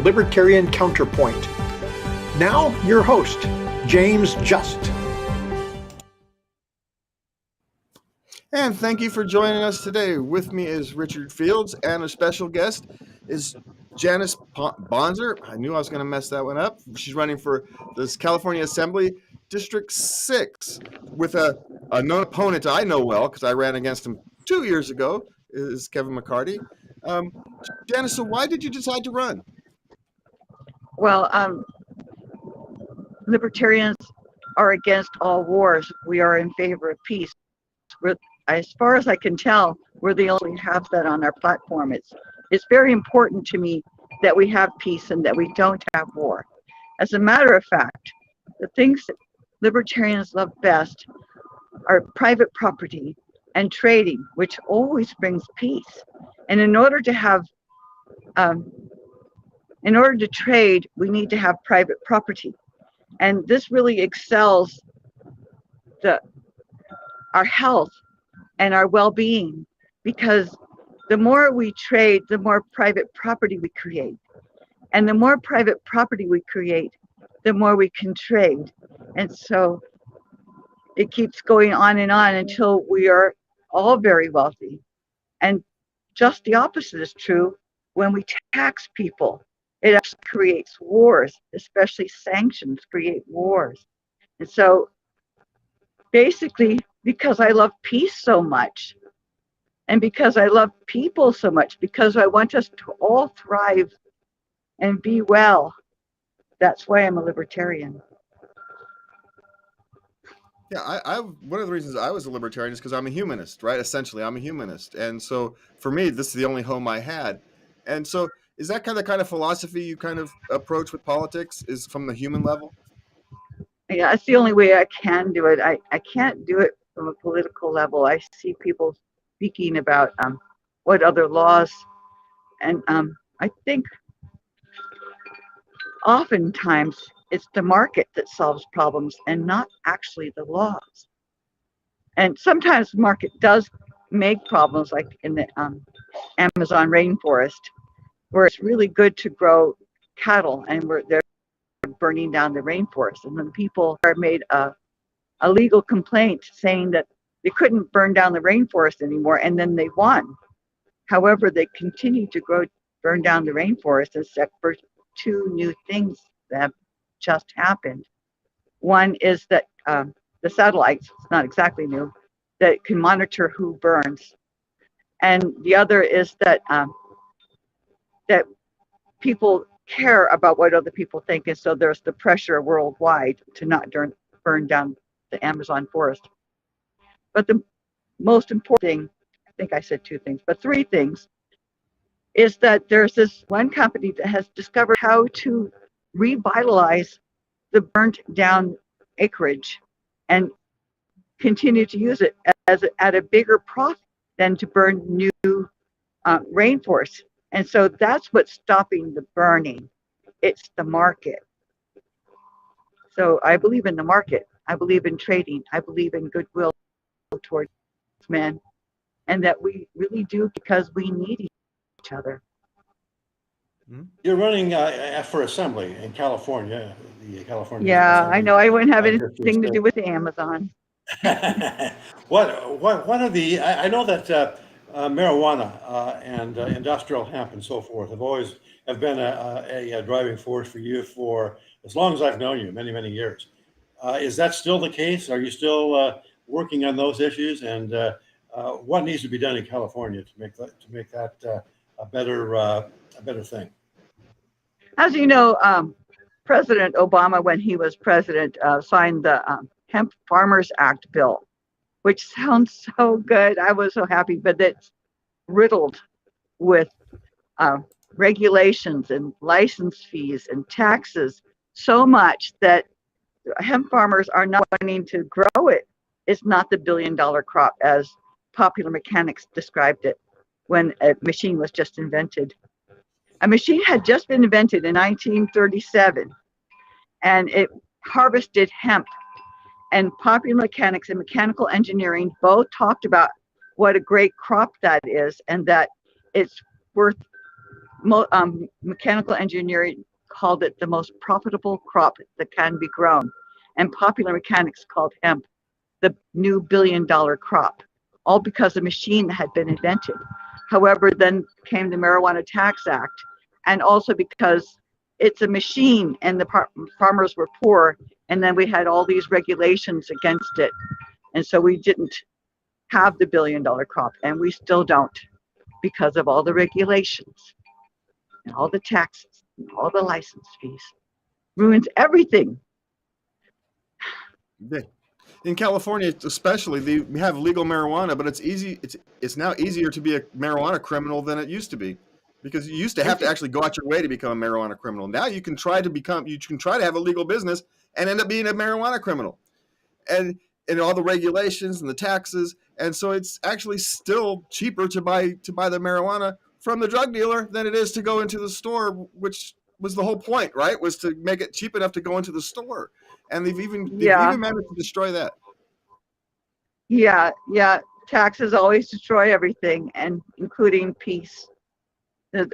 Libertarian Counterpoint. Now, your host, James Just. And thank you for joining us today. With me is Richard Fields, and a special guest is Janice Bonser. I knew I was going to mess that one up. She's running for this California Assembly District 6 with a known opponent I know well because I ran against him 2 years ago, is Kevin McCarty. Janice, so why did you decide to run? Well, libertarians are against all wars. We are in favor of peace. As far as I can tell, we're the only have that on our platform. It's very important to me that we have peace and that we don't have war. As a matter of fact, the things that libertarians love best are private property and trading, which always brings peace. And in order to trade, we need to have private property. And this really excels our health and our well-being, because the more we trade, the more private property we create. And the more private property we create, the more we can trade. And so it keeps going on and on until we are all very wealthy. And just the opposite is true when we tax people. It actually creates wars, especially sanctions create wars. And so basically, because I love peace so much, and because I love people so much, because I want us to all thrive and be well, that's why I'm a libertarian. Yeah, I one of the reasons I was a libertarian is because I'm a humanist, right? Essentially, I'm a humanist. And so for me, this is the only home I had. And so is that kind of philosophy you kind of approach with politics, is from the human level? Yeah, that's the only way I can do it. I can't do it from a political level. I see people speaking about what other laws, and I think oftentimes it's the market that solves problems and not actually the laws. And sometimes the market does make problems, like in the Amazon rainforest, where it's really good to grow cattle, and where they're burning down the rainforest. And then people are made a legal complaint saying that they couldn't burn down the rainforest anymore, and then they won. However, they continue to burn down the rainforest, except for two new things that have just happened. One is that the satellites, it's not exactly new, that can monitor who burns. And the other is that that people care about what other people think, and so there's the pressure worldwide to not burn down the Amazon forest. But the most important thing, I think I said two things, but three things, is that there's this one company that has discovered how to revitalize the burnt down acreage and continue to use it at a bigger profit than to burn new rainforests. And so that's what's stopping the burning. It's the market. So I believe in the market. I believe in trading. I believe in goodwill towards men, and that we really do, because we need each other. You're running for assembly in California, the California. Yeah, Assembly, I know. I wouldn't have anything to do with the Amazon. What are the? I know that marijuana and industrial hemp and so forth have been a driving force for you for as long as I've known you, many years. Is that still the case? Are you still working on those issues? And what needs to be done in California to make that a better thing? As you know, President Obama, when he was president, signed the Hemp Farmers Act bill, which sounds so good. I was so happy, but it's riddled with regulations and license fees and taxes so much that hemp farmers are not wanting to grow it. It's not the billion-dollar crop as Popular Mechanics described it when a machine was just invented. A machine had just been invented in 1937, and it harvested hemp. And Popular Mechanics and mechanical engineering both talked about what a great crop that is, and that it's worth mechanical engineering called it the most profitable crop that can be grown, and popular mechanics called hemp the new billion-dollar crop, all because a machine had been invented. However, then came the Marijuana Tax Act, and also because it's a machine and the farmers were poor, and then we had all these regulations against it, and so we didn't have the billion-dollar crop, and we still don't, because of all the regulations and all the taxes and all the license fees. Ruins everything. In California, especially, we have legal marijuana, but it's now easier to be a marijuana criminal than it used to be, because you used to have to actually go out your way to become a marijuana criminal. Now you can try to have a legal business and end up being a marijuana criminal, and all the regulations and the taxes, and so it's actually still cheaper to buy the marijuana from the drug dealer than it is to go into the store, which was the whole point, right? Was to make it cheap enough to go into the store. And they've even managed to destroy that. Yeah. Taxes always destroy everything, and including peace.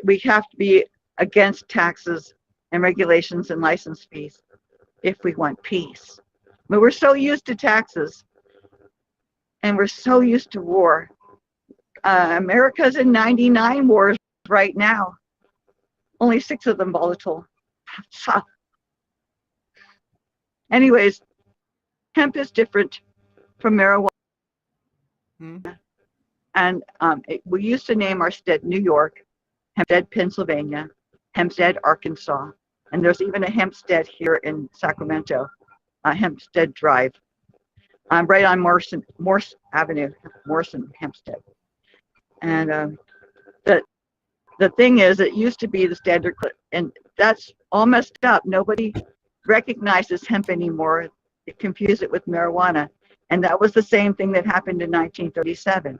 We have to be against taxes and regulations and license fees if we want peace. But we're so used to taxes, and we're so used to war. America's in 99 wars right now. Only 6 of them volatile. Anyways, hemp is different from marijuana. And we used to name our state New York, Hempstead, Pennsylvania, Hempstead, Arkansas, and there's even a Hempstead here in Sacramento, Hempstead Drive. Right on Morse Avenue, Morrison, Hempstead. And the thing is, it used to be the standard, and that's all messed up. Nobody recognizes hemp anymore. They confuse it with marijuana, and that was the same thing that happened in 1937.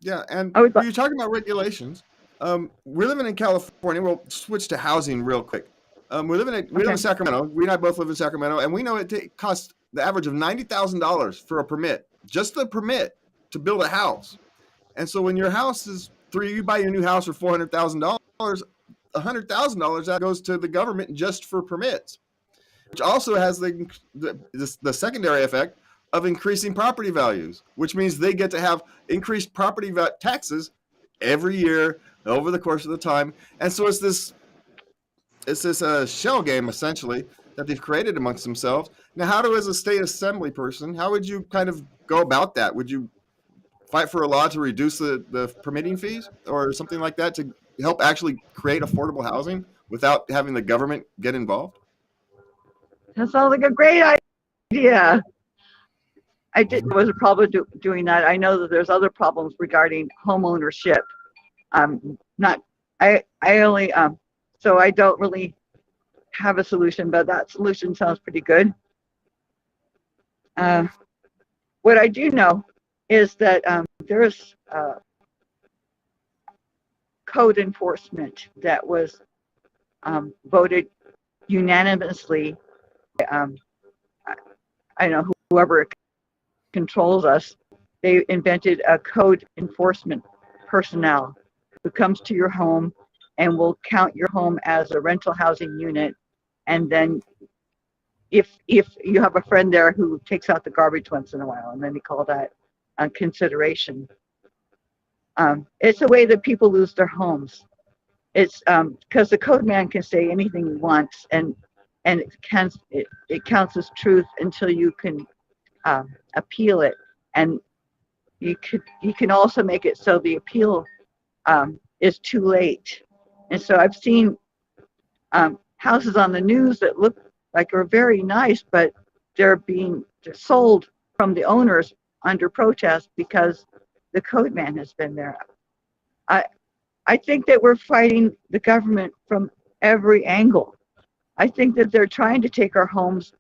Yeah, and when you're talking about regulations, we're living in California. We'll switch to housing real quick. We live in Sacramento. We and I both live in Sacramento, and we know it costs the average of $90,000 for a permit, just the permit to build a house. And so when your house is you buy your new house for $400,000, $100,000 that goes to the government just for permits, which also has the secondary effect of increasing property values, which means they get to have increased property taxes every year over the course of the time. And so it's this shell game essentially that they've created amongst themselves. Now, as a state assembly person, how would you kind of go about that? Would you fight for a law to reduce the permitting fees or something like that to help actually create affordable housing without having the government get involved? That sounds like a great idea. I didn't was a problem doing that. I know that there's other problems regarding home ownership. So I don't really have a solution, but that solution sounds pretty good. What I do know is that there is code enforcement that was voted unanimously. I know whoever controls us, they invented a code enforcement personnel who comes to your home and will count your home as a rental housing unit. And then if you have a friend there who takes out the garbage once in a while, and then they call that consideration. It's a way that people lose their homes. It's because the code man can say anything he wants, and it counts as truth until you can appeal it, and you can also make it so the appeal is too late. And so I've seen houses on the news that look like are very nice, but they're sold from the owners under protest because the code man has been there. I think that we're fighting the government from every angle. I think that they're trying to take our homes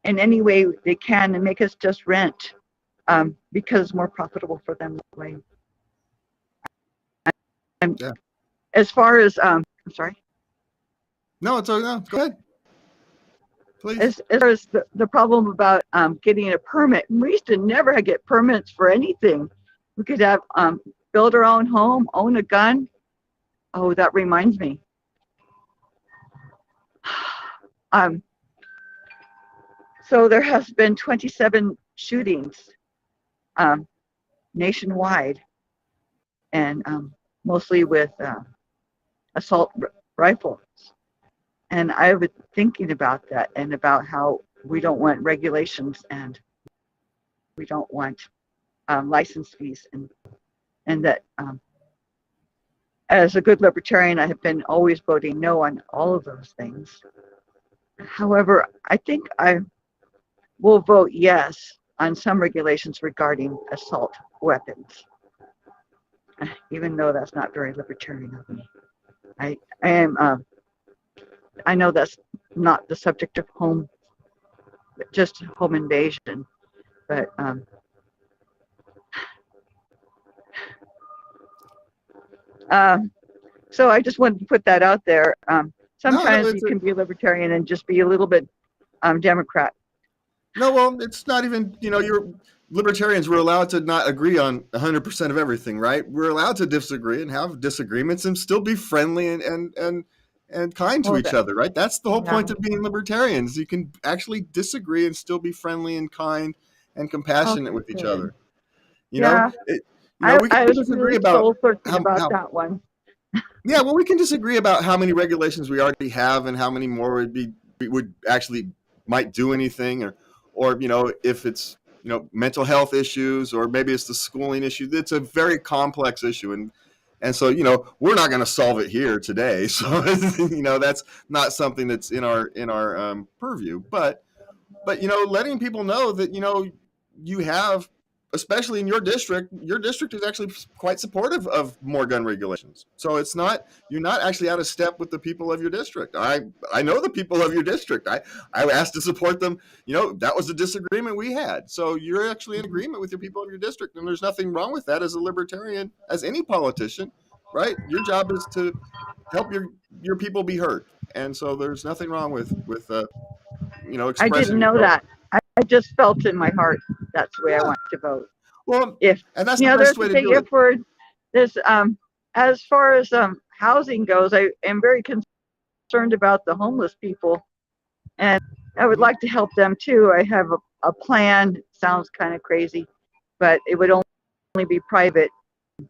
in any way they can and make us just rent because it's more profitable for them that way. And yeah. As far as I'm sorry. No, it's okay. No, go ahead. Please. As far as the problem about getting a permit, we used to never get permits for anything. We could have build our own home, own a gun. Oh, that reminds me. So there has been 27 shootings nationwide, and mostly with assault rifles. And I was thinking about that and about how we don't want regulations and we don't want license fees, and that as a good libertarian, I have been always voting no on all of those things. However, I think I will vote yes on some regulations regarding assault weapons, even though that's not very libertarian of me. I am. I know that's not the subject of just home invasion, but so I just wanted to put that out there. Sometimes you can be a libertarian and just be a little bit Democrat. No, well, it's not even, you're libertarians. We're allowed to not agree on 100% of everything, right? We're allowed to disagree and have disagreements and still be friendly and kind to each other, right? That's the whole point of being libertarians. You can actually disagree and still be friendly and kind and compassionate with each other. We can disagree about that one. Yeah, well, we can disagree about how many regulations we already have and how many more would actually might do anything, or if it's mental health issues, or maybe it's the schooling issue. It's a very complex issue, and so we're not going to solve it here today. So that's not something that's in our purview. But letting people know that you have, especially in your district is actually quite supportive of more gun regulations. So you're not actually out of step with the people of your district. I know the people of your district. I asked to support them. That was a disagreement we had. So you're actually in agreement with your people of your district, and there's nothing wrong with that as a libertarian, as any politician, right? Your job is to help your people be heard. And so there's nothing wrong with expressing. I didn't know that. I just felt in my heart that's the way I want to vote. Well, and that's the best way to do it. For this, as far as housing goes, I am very concerned about the homeless people, and I would like to help them too. I have a plan. Sounds kind of crazy, but it would only be private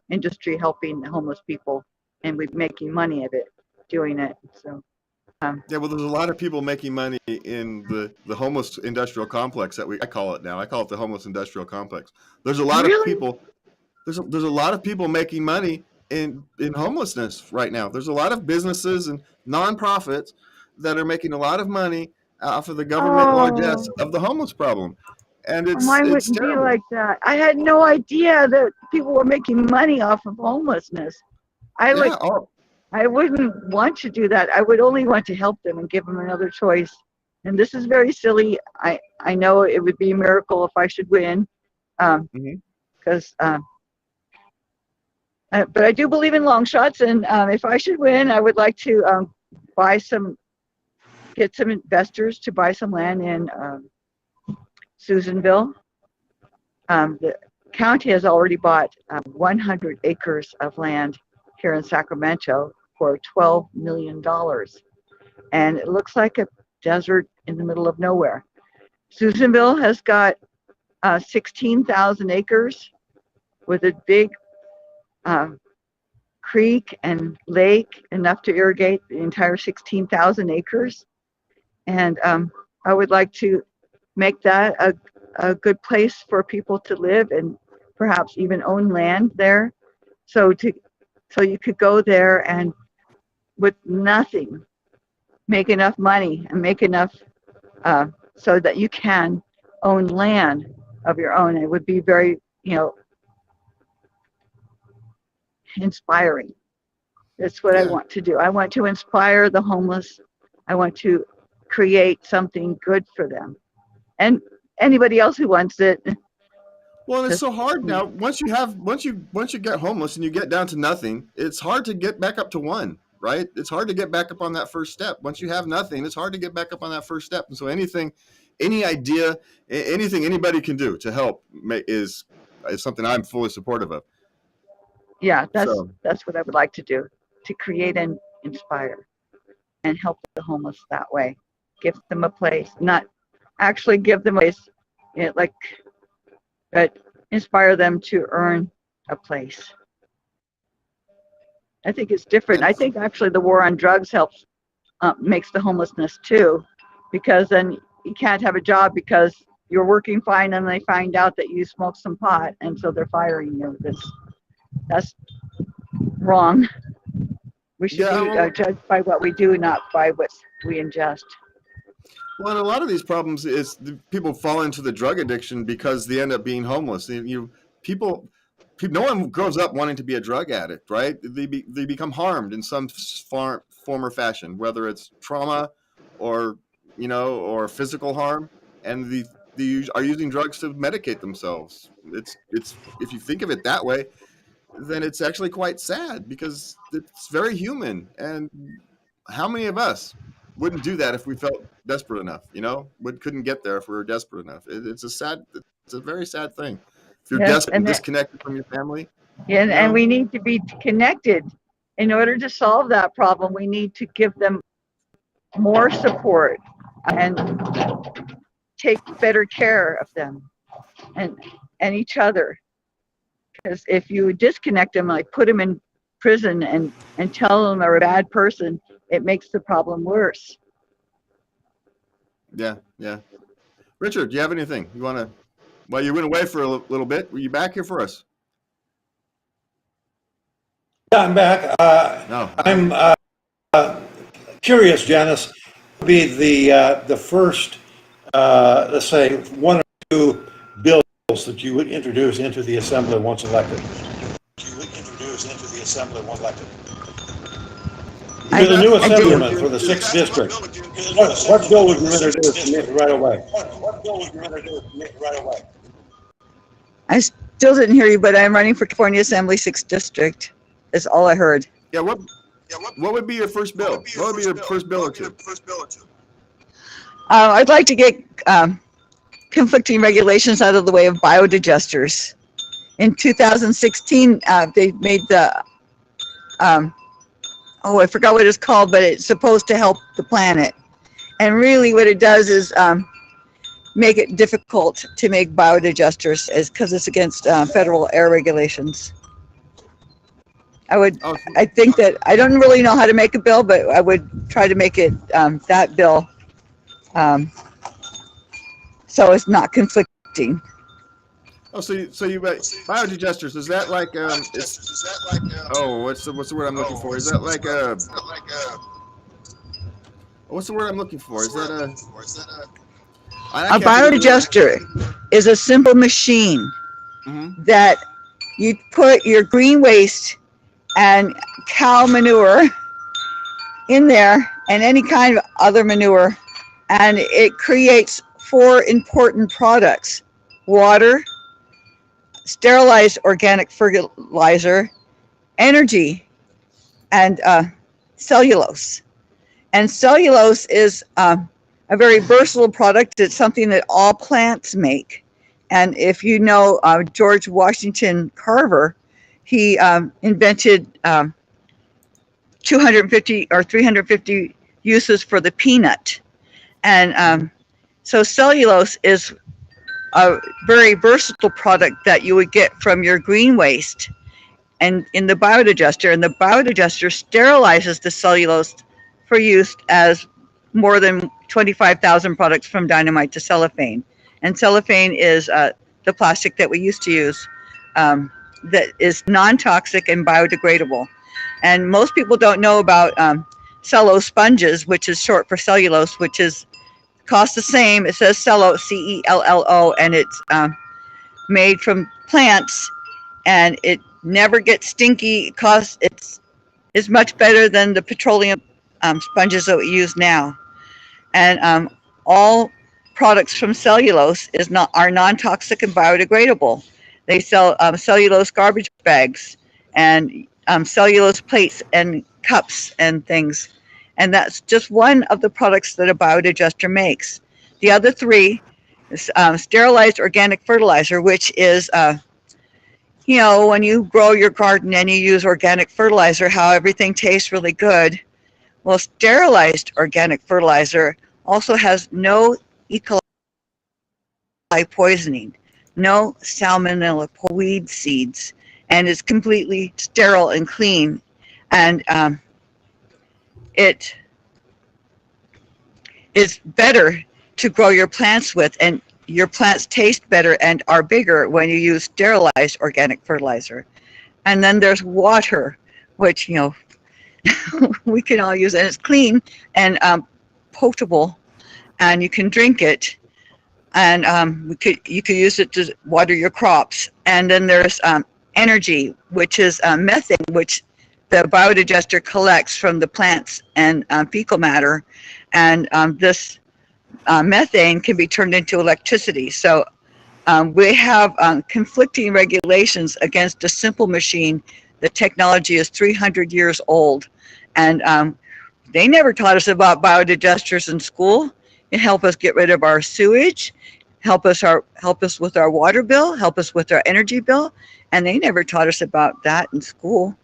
industry helping the homeless people, and we'd making money of it doing it. So. Yeah, well, there's a lot of people making money in the homeless industrial complex I call it now. I call it the homeless industrial complex. There's a lot of people. There's a lot of people making money in homelessness right now. There's a lot of businesses and nonprofits that are making a lot of money off of the government largesse of the homeless problem, and mine wouldn't be like that. I had no idea that people were making money off of homelessness. I wouldn't want to do that. I would only want to help them and give them another choice. And this is very silly. I know it would be a miracle if I should win, because but I do believe in long shots. And if I should win, I would like to get some investors to buy some land in Susanville. The county has already bought 100 acres of land here in Sacramento for $12 million. And it looks like a desert in the middle of nowhere. Susanville has got 16,000 acres with a big creek and lake, enough to irrigate the entire 16,000 acres. And I would like to make that a good place for people to live and perhaps even own land there. So you could go there and with nothing make enough money and make enough so that you can own land of your own. It would be very inspiring. That's what I want to do. I want to inspire the homeless. I want to create something good for them and anybody else who wants it. Well, it's so hard now. Once you get homeless and you get down to nothing, it's hard to get back up to one, right? It's hard to get back up on that first step. Once you have nothing, it's hard to get back up on that first step. And so any idea, anything anybody can do to help is something I'm fully supportive of. Yeah, So that's what I would like to do, to create and inspire and help the homeless that way. Give them a place, not actually give them a place, like, but inspire them to earn a place. I think it's different. and I think actually the war on drugs helps, makes the homelessness too, because then you can't have a job because you're working fine and they find out that you smoke some pot, and so they're firing you. That's wrong. We should yeah, be well, judged by what we do, not by what we ingest. well, and a lot of these problems is people fall into the drug addiction because they end up being homeless. People, no one grows up wanting to be a drug addict, right? They become harmed in some form or fashion, whether it's trauma or or physical harm, and they are using drugs to medicate themselves. It's if you think of it that way, then it's actually quite sad because it's very human. And how many of us wouldn't do that if we felt desperate enough? We couldn't get there if we were desperate enough. It's a very sad thing. If you're Yes, desperate and disconnected from your family, and we need to be connected. In order to solve that problem, we need to give them more support and take better care of them and each other. Because if you disconnect them, like put them in prison and tell them they're a bad person, it makes the problem worse. yeah. Richard, do you have anything you want to? Well, you went away for a little bit. Were you back here for us? Yeah, I'm back. No. I'm curious, Janice, be the first, let's say, one or two bills that you would introduce into the assembly once elected. You're the new assemblyman for the 6th district. What bill would you introduce right away? I still didn't hear you, but I'm running for California Assembly 6th District. Is all I heard. Yeah. What would be your first bill? What would be your first bill or two? I'd like to get conflicting regulations out of the way of biodigesters. In 2016, they made the, I forgot what it's called, but it's supposed to help the planet. And really what it does is make it difficult to make biodigesters because it's against federal air regulations. I think that, I don't really know how to make a bill, but I would try to make it that bill so it's not conflicting. Oh, so you biodigesters, is that like what's the word I'm looking for? Is that like what's the word I'm looking for? Is that a biodigester is a simple machine that you put your green waste and cow manure in there and any kind of other manure, and it creates 4 important products: water, sterilized organic fertilizer, energy, and cellulose. And cellulose is a very versatile product. It's something that all plants make. And if you know George Washington Carver, he invented 250 or 350 uses for the peanut. And so cellulose is a very versatile product that you would get from your green waste and in the biodigester. And the biodigester sterilizes the cellulose for use as more than 25,000 products from dynamite to cellophane. And cellophane is the plastic that we used to use that is non-toxic and biodegradable. And most people don't know about cello sponges, which is short for cellulose, which is costs the same. It says cello, C-E-L-L-O, and it's made from plants, and it never gets stinky. It's much better than the petroleum sponges that we use now. And all products from cellulose are non-toxic and biodegradable. They sell cellulose garbage bags and cellulose plates and cups and things. And that's just one of the products that a biodigester makes. The other 3 is sterilized organic fertilizer, which is you know, when you grow your garden and you use organic fertilizer, how everything tastes really good. Well, sterilized organic fertilizer also has no E. coli poisoning, no salmonella weed seeds, and is completely sterile and clean. And it is better to grow your plants with, and your plants taste better and are bigger when you use sterilized organic fertilizer. And then there's water, which, you know, we can all use, and it's clean and potable, and you can drink it, and you could use it to water your crops. And then there's energy, which is methane, which the biodigester collects from the plants and fecal matter, and this methane can be turned into electricity. So we have conflicting regulations against a simple machine. The technology is 300 years old, and they never taught us about biodigesters in school. It helped us get rid of our sewage, help us with our water bill, help us with our energy bill, and they never taught us about that in school.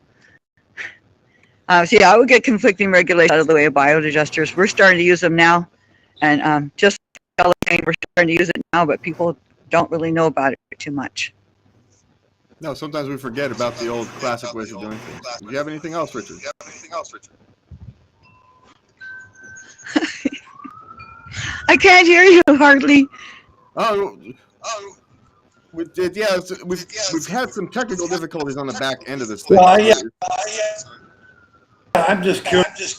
So yeah, I would get conflicting regulations out of the way of biodigesters. We're starting to use them now, and just we're starting to use it now, but people don't really know about it too much. No, sometimes we forget about the old classic ways of doing things. Do you have anything else, Richard? I can't hear you hardly. We've had some technical difficulties on the back end of this thing. Well, yeah. I'm just curious.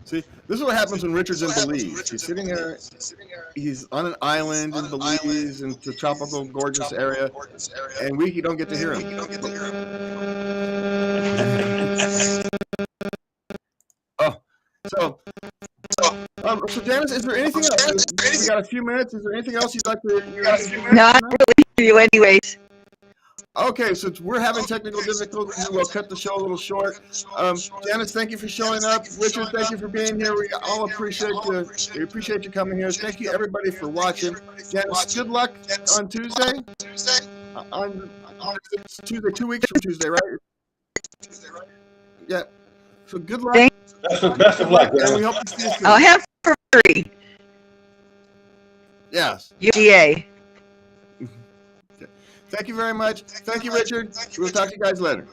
See, this is what happens when Richard's in Belize. He's sitting there, he's on an island in Belize, in the tropical, gorgeous area, and we don't get to hear him. So Janice, is there anything else? We got a few minutes. Is there anything else you'd like to? Not really hear you anyways. Okay, so we're having technical difficulties. We'll cut the show a little short. Janice, thank you for showing up. Richard, thank you for being here. We all appreciate you. We appreciate you coming here. Thank you, everybody, for watching. Janice, good luck on Tuesday. On Tuesday, 2 weeks from Tuesday, right? Yeah. So good luck. Best of luck. And we hope to see you soon. I'll have for free. Yes. UGA. Thank you very much. Thank you, Richard. We'll talk to you guys later.